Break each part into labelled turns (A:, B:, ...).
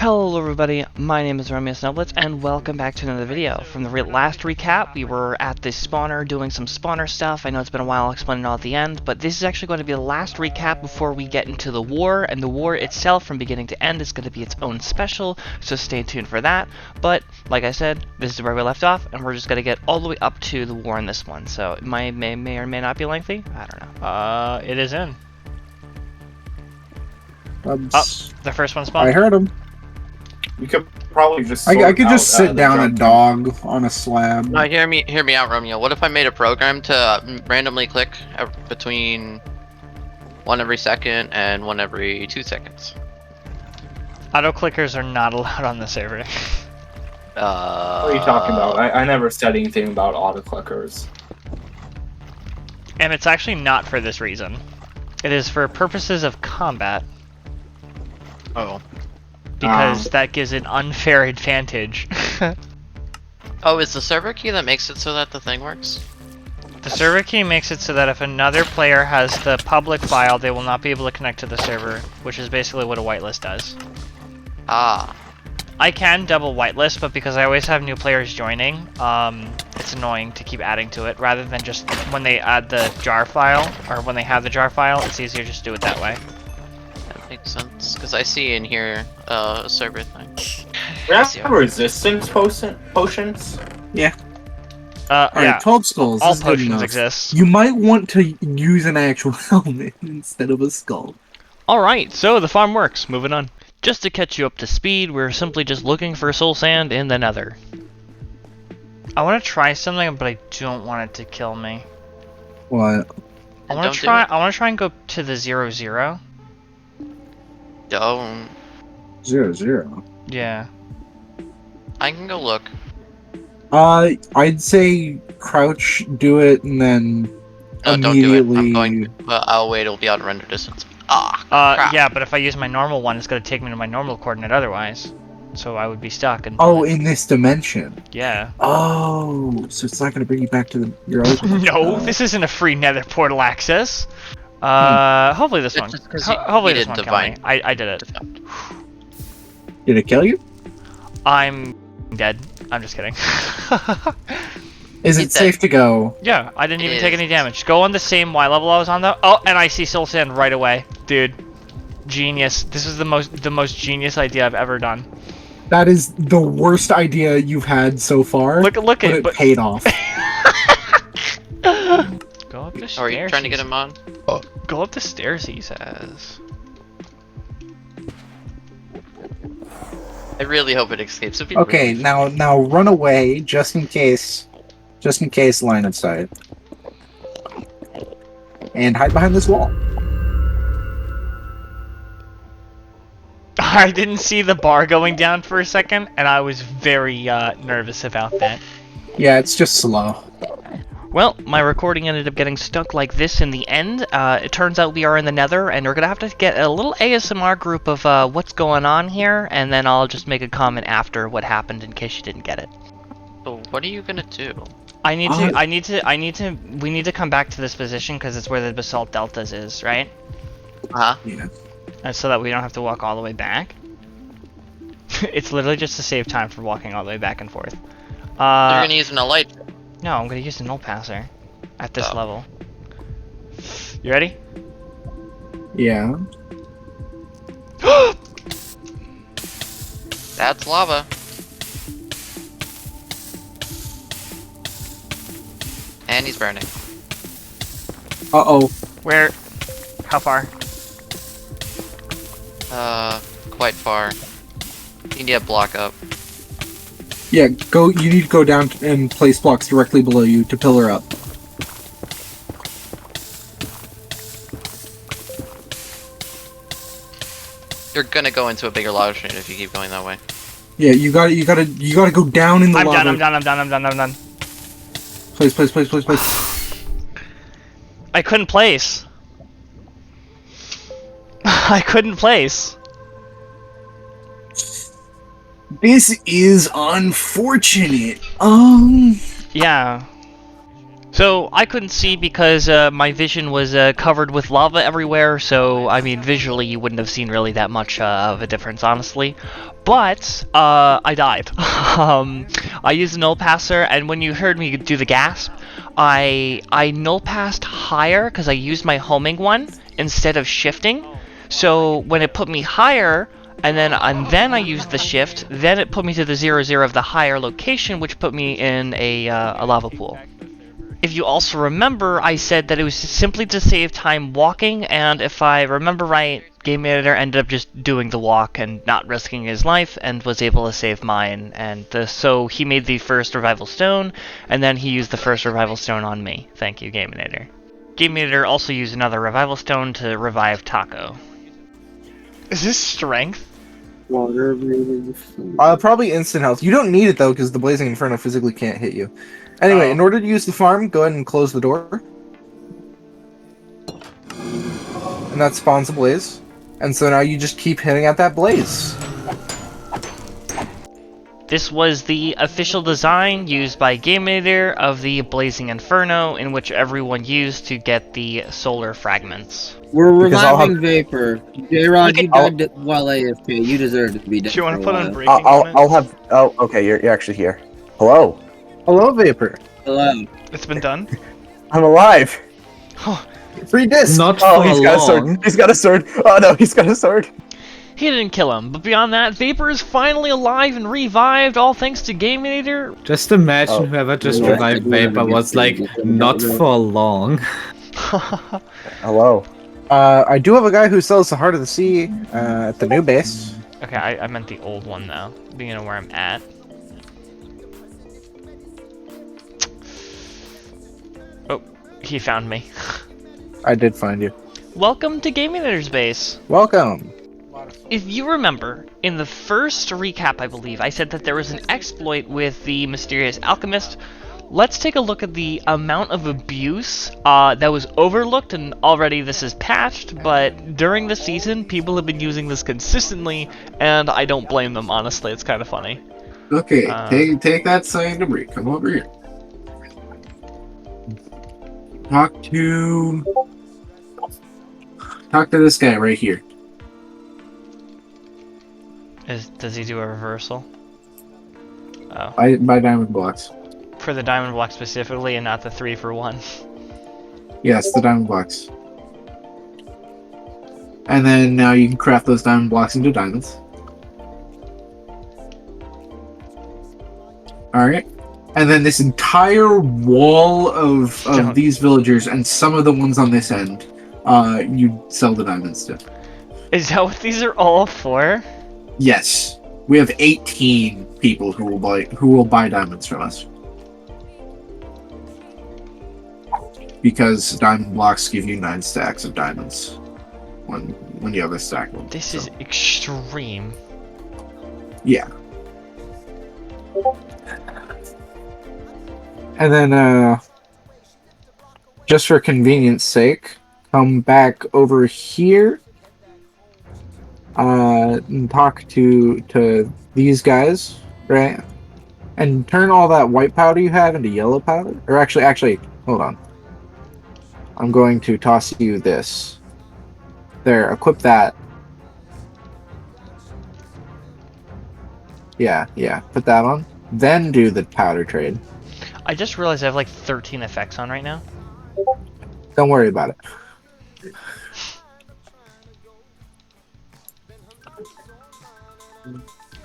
A: Hello everybody, my name is Remy Snoblitz, and welcome back to another video. From the last recap, we were at the spawner doing some spawner stuff. I know it's been a while, I'll explain it all at the end, but this is actually going to be the last recap before we get into the war, and the war itself, from beginning to end, is going to be its own special, so stay tuned for that. But, like I said, this is where we left off, and we're just going to get all the way up to the war in this one, so it may or may not be lengthy, I don't know.
B: It is in.
A: Oh, the first one spawned.
C: I heard him.
D: You could probably just.
C: I could just sit down a dog on a slab.
E: No, hear me out, Romeo. What if I made a program to randomly click between 1 every second and 1 every 2 seconds?
B: Auto clickers are not allowed on the server.
D: What are you talking about? I never said anything about auto clickers.
B: And it's actually not for this reason. It is for purposes of combat.
E: Oh.
B: Because that gives an unfair advantage.
E: Oh, is the server key that makes it so that the thing works?
B: The server key makes it so that if another player has the public file, they will not be able to connect to the server, which is basically what a whitelist does.
E: Ah.
B: I can double whitelist, but because I always have new players joining, it's annoying to keep adding to it, rather than just when they add the jar file, or when they have the jar file, it's easier just to do it that way.
E: That makes sense, because I see in here a server thing.
D: We have resistance potions?
C: Yeah.
B: Yeah.
C: Alright, 12 skulls.
B: All
C: This is good
B: potions
C: enough.
B: exist.
C: You might want to use an actual helmet instead of a skull.
A: Alright, so the farm works. Moving on. Just to catch you up to speed, we're simply just looking for soul sand in the nether.
B: I want to try something, but I don't want it to kill me.
C: What?
B: I want to try. I want to try and go to the 0-0.
E: Don't.
C: 0-0.
B: Yeah.
E: I can go look.
C: I'd say crouch, do it, and then
E: No, don't do
C: immediately...
E: it. I'm going to. But I'll wait, it'll be out of render distance. Ah, crap.
B: Yeah, but if I use my normal one, it's going to take me to my normal coordinate otherwise. So I would be stuck. And
C: Oh, in this dimension.
B: yeah.
C: Oh, so it's not going to bring you back to your own...
B: No, this isn't a free nether portal access. Hopefully this
E: It's
B: one.
E: just 'cause
B: Hopefully
E: you
B: this
E: did
B: one
E: divine.
B: killed me. I did it.
C: Did it kill you?
B: I'm dead. I'm just kidding.
C: Is
E: It
C: it safe to go?
B: Yeah, I didn't even
E: It
B: take
E: is.
B: any damage. Go on the same Y level I was on though. Oh, and I see soul sand right away. Dude. Genius. This is the most genius idea I've ever done.
C: That is the worst idea you've had so far.
B: Look
C: but
B: at
C: it paid off.
B: Go up the stairs.
E: Oh, are you trying to get him on?
B: Go up the stairs, he says.
E: I really hope it escapes. It'd be
C: Okay,
E: really
C: now run away just in case line of sight. And hide behind this wall.
B: I didn't see the bar going down for a second, and I was very nervous about that.
C: Yeah, it's just slow.
A: Well, my recording ended up getting stuck like this in the end. It turns out we are in the nether, and we're gonna have to get a little ASMR group of what's going on here, and then I'll just make a comment after what happened in case you didn't get it.
E: So what are you gonna do?
A: We need to come back to this position because it's where the basalt deltas is, right?
C: Yeah.
A: And so that we don't have to walk all the way back. It's literally just to save time for walking all the way back and forth.
E: You're gonna use an light.
A: No, I'm gonna use the null passer at this
E: Oh.
A: level. You ready?
C: Yeah.
E: That's lava. And he's burning.
C: Uh-oh.
B: Where? How far?
E: Quite far. You need a block up.
C: Yeah, you need to go down and place blocks directly below you to pillar up.
E: You're gonna go into a bigger lava stream if you keep going that way.
C: Yeah, you gotta go down in the lava.
B: I'm done.
C: Place.
B: I couldn't place. I couldn't place.
C: This is unfortunate.
B: Yeah.
A: So I couldn't see because my vision was covered with lava everywhere, so I mean visually you wouldn't have seen really that much of a difference, honestly. But I died. I used a null passer, and when you heard me do the gasp, I null passed higher because I used my homing one instead of shifting. So when it put me higher, and then I used the shift, then it put me to the 0-0 of the higher location, which put me in a lava pool. If you also remember, I said that it was simply to save time walking, and if I remember right, Game Editor ended up just doing the walk and not risking his life, and was able to save mine. And so he made the first revival stone, and then he used the first revival stone on me. Thank you, Game Editor. Game Editor also used another revival stone to revive Taco. Is this strength?
F: Water breathing.
C: Probably instant health. You don't need it though, because the Blazing Inferno physically can't hit you. Anyway, in order to use the farm, go ahead and close the door. And that spawns a blaze. And so now you just keep hitting at that blaze.
A: This was the official design used by Game Editor of the Blazing Inferno, in which everyone used to get the solar fragments.
F: We're
C: Because I'll
F: reviving Vapor. J-Rod, you died while AFK. You deserve to be dead.
B: Do you want to
F: for a
B: put on
F: while.
B: breaking
G: I'll have. Oh, okay. You're actually here. Hello.
C: Hello, Vapor.
F: Hello.
B: It's been done.
G: I'm alive.
C: Free disc!
H: Not
G: Oh,
H: for
G: he's got a
H: long.
G: sword. He's got a sword. Oh no, he's got a sword.
A: He didn't kill him, but beyond that, Vapor is finally alive and revived, all thanks to Game Editor.
H: Just imagine
G: Oh.
H: whoever just
F: Yeah,
H: revived
F: I
H: Vapor was like, not for long.
G: Hello.
C: I do have a guy who sells the Heart of the Sea at the new base.
A: Okay, I meant the old one though, being where I'm at. Oh, he found me.
C: I did find you.
A: Welcome to Game Editor's base.
C: Welcome.
A: If you remember, in the first recap, I believe, I said that there was an exploit with the Mysterious Alchemist. Let's take a look at the amount of abuse that was overlooked, and already this is patched, but during the season, people have been using this consistently, and I don't blame them, honestly. It's kind of funny.
C: Okay,
A: take
C: that sign to break. Come over here. Talk to this guy right here.
A: Does he do a reversal? Oh.
C: Buy diamond blocks.
A: For the diamond block specifically, and not the 3-for-1.
C: Yes, the diamond blocks. And then now you can craft those diamond blocks into diamonds. Alright. And then this entire wall of
A: Don't.
C: these villagers and some of the ones on this end, you sell the diamonds to.
A: Is that what these are all for?
C: Yes. We have 18 people who will buy diamonds from us. Because diamond blocks give you 9 stacks of diamonds when you have a stack of them.
A: This is extreme.
C: Yeah. And then, just for convenience sake, come back over here, and talk to these guys, right? And turn all that white powder you have into yellow powder. Or actually, hold on. I'm going to toss you this. There, equip that. Yeah, put that on. Then do the powder trade.
A: I just realized I have like 13 effects on right now.
C: Don't worry about it.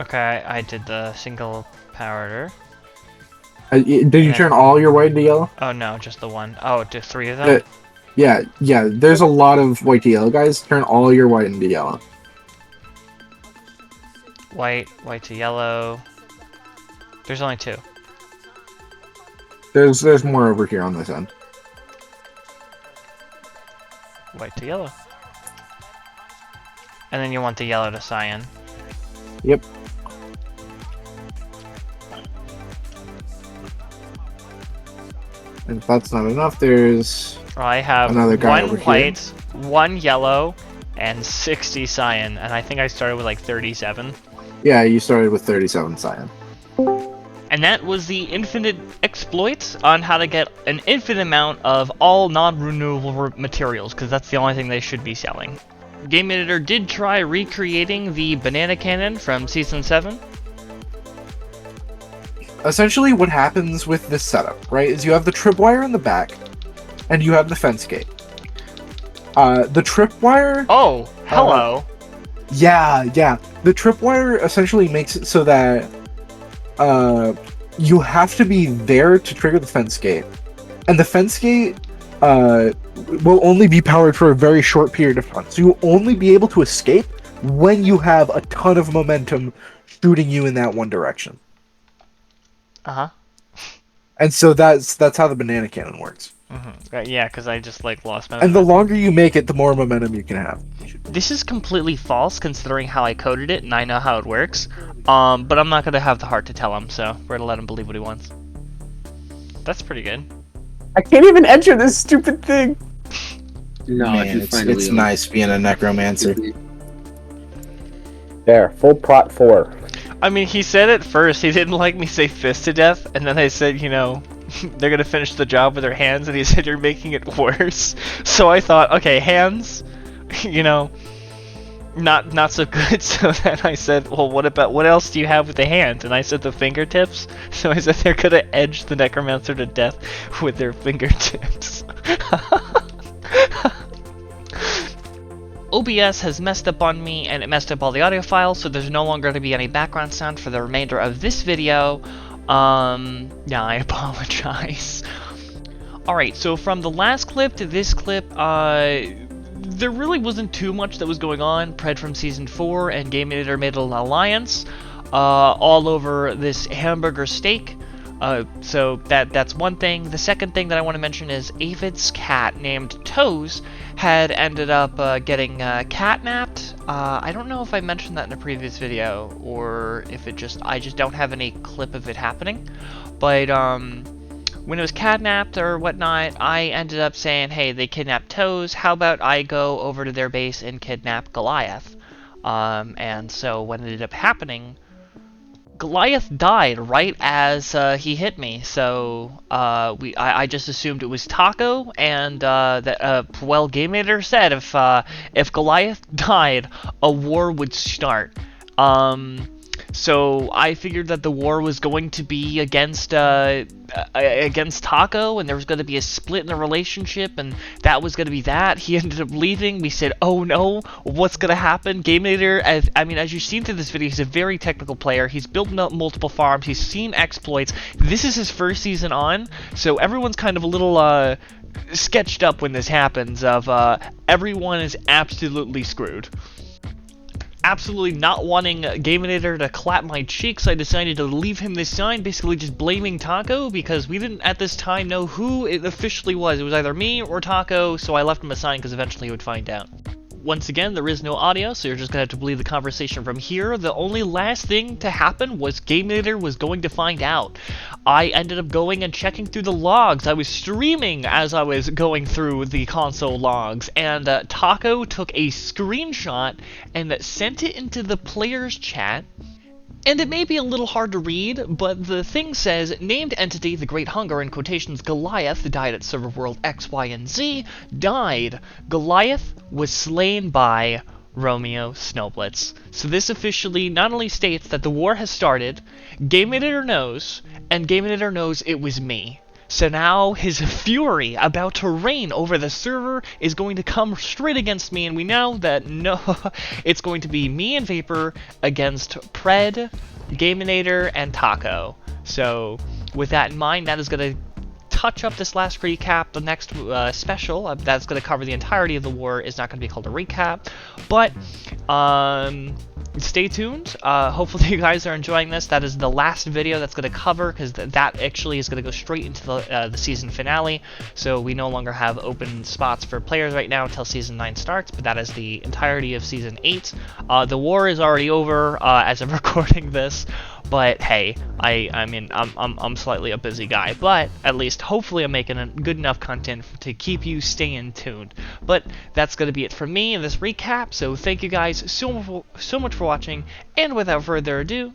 A: Okay, I did the single powder.
C: Did you turn all your white into yellow?
A: Oh no, just the one. Oh, do 3 of them?
C: Yeah. There's a lot of white to yellow guys. Turn all your white into yellow.
A: White to yellow. There's only 2.
C: There's more over here on this end.
A: White to yellow. And then you want the yellow to cyan.
C: Yep. And if that's not enough, there's
A: Well, I have
C: another guy
A: 1
C: over here.
A: white, 1 yellow, and 60 cyan. And I think I started with like 37.
C: Yeah, you started with 37 cyan.
A: And and that was the infinite exploits on how to get an infinite amount of all non-renewable materials, because that's the only thing they should be selling. Game Editor did try recreating the banana cannon from Season 7.
C: Essentially, what happens with this setup, right, is you have the tripwire in the back, and you have the fence gate. The tripwire...
B: Oh, hello.
C: Yeah. The tripwire essentially makes it so that you have to be there to trigger the fence gate. And the fence gate will only be powered for a very short period of time. So you'll only be able to escape when you have a ton of momentum shooting you in that one direction.
B: Uh-huh.
C: And so that's how the banana cannon works.
B: Right, yeah, because I just, like, lost my...
C: And the longer you make it, the more momentum you can have.
A: This is completely false considering how I coded it, and I know how it works. But I'm not going to have the heart to tell him, so we're going to let him believe what he wants.
B: That's pretty good.
G: I can't even enter this stupid thing.
F: No,
C: Man,
F: you finally
C: it's nice being a necromancer.
G: There, full prot 4.
B: I mean, he said at first he didn't like me say fist to death, and then I said, you know, they're gonna finish the job with their hands, and he said you're making it worse. So I thought, okay, hands, you know, not so good. So then I said, well, what else do you have with the hand? And I said the fingertips. So I said they're gonna edge the necromancer to death with their fingertips.
A: OBS has messed up on me, and it messed up all the audio files, so there's no longer going to be any background sound for the remainder of this video. Yeah, I apologize. Alright, so from the last clip to this clip, there really wasn't too much that was going on. Pred from Season 4 and Game Editor made an alliance, all over this hamburger steak. So that's one thing. The second thing that I want to mention is Avid's cat named Toes had ended up getting catnapped. I don't know if I mentioned that in a previous video or if I just don't have any clip of it happening. But when it was catnapped or whatnot, I ended up saying, hey, they kidnapped Toes. How about I go over to their base and kidnap Goliath? And so what ended up happening, Goliath died right as he hit me, so I just assumed it was Taco, and well, Game Editor said if Goliath died, a war would start. So I figured that the war was going to be against Taco, and there was going to be a split in the relationship, and that was going to be that. He ended up leaving. We said, oh no, what's going to happen? Game Editor, as you've seen through this video, he's a very technical player. He's built multiple farms. He's seen exploits. This is his first season on, so everyone's kind of a little sketched up when this happens of everyone is absolutely screwed. Absolutely not wanting Game Editor to clap my cheeks, I decided to leave him this sign, basically just blaming Taco, because we didn't at this time know who it officially was. It was either me or Taco, so I left him a sign because eventually he would find out. Once again, there is no audio, so you're just going to have to believe the conversation from here. The only last thing to happen was Game Editor was going to find out. I ended up going and checking through the logs. I was streaming as I was going through the console logs, and Taco took a screenshot and sent it into the player's chat. And it may be a little hard to read, but the thing says, named entity, the Great Hunger, in quotations, Goliath, died at server world X, Y, and Z, died. Goliath was slain by Romeo Snowblitz. So this officially not only states that the war has started, Game Editor knows, and Game Editor knows it was me. So now his fury about to reign over the server is going to come straight against me, and we know that no, it's going to be me and Vapor against Pred, Game Editor, and Taco. So with that in mind, that is going to touch up this last recap. The next special that's going to cover the entirety of the war is not going to be called a recap, but stay tuned. Hopefully you guys are enjoying this. That is the last video that's going to cover, because that actually is going to go straight into the season finale. So we no longer have open spots for players right now until season 9 starts, but that is the entirety of season 8. The war is already over as of recording this. But hey, I mean, I'm slightly a busy guy, but at least hopefully I'm making good enough content to keep you staying tuned. But that's gonna be it from me in this recap. So thank you guys so much for watching, and without further ado,